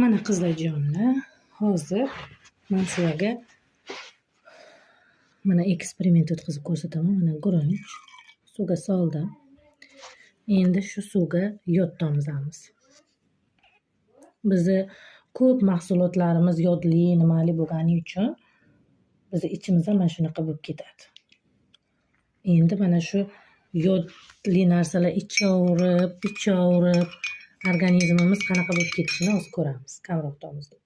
Mana qizlarjonlar, hozir men sizlarga mana eksperiment o'tkazib ko'rsataman. Mana guruch suvga soldim. Endi shu suvga yod tomizamiz. Bizni ko'p mahsulotlarimiz yodli, nimali bo'lgani uchun bizni ichimizda mana shunaqa bo'lib ketadi. Endi mana shu yodli narsalar ichaverib organizmimiz qanaqa bo'lib ketishini hozir ko'ramiz. Kamroq tomizdik.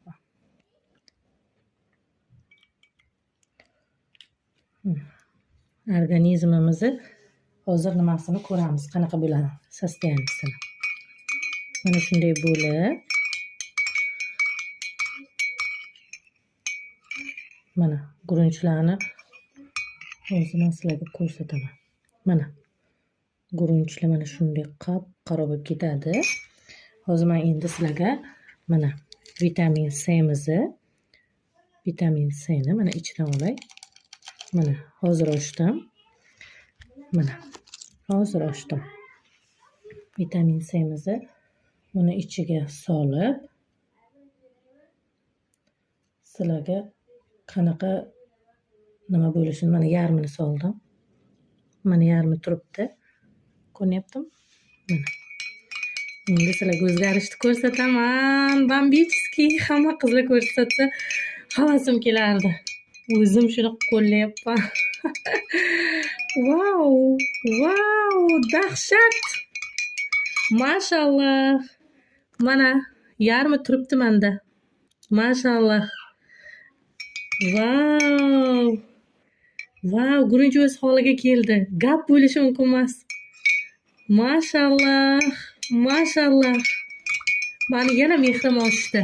Organizmimizni hozir nimasini ko'ramiz, qanaqa bo'ladi sostoyanisini. Mana shunday bo'lib, mana guruchlarni hozir men sizlarga ko'rsataman. Mana guruchlar mana shunday qop-qaro bo'lib ketadi. Hozir men endi sizlarga mana vitamin C'ni mana ichidan olay. Mana hozir ochdim. Mana hozir ochdim. Vitamin C'mizni buni ichiga solib sizlarga qanaqa nima bo'lishini mana yarmini soldim. Mana yarmi turibdi. Ko'ryaptimi? Mana. Endi sizlarga o'zgarishni ko'rsataman. Bambichki hamma qizlar ko'rsatsa havasim kelardi. O'zim shuni qo'llayapman. Wow, dahshat. Mashallah. Mana yarmi turibdi menda. Mashallah. Wow, guruch o'z holiga keldi. Gap bo'lishi mumkin emas. Mashallah. Mani yana mehrim oshdi.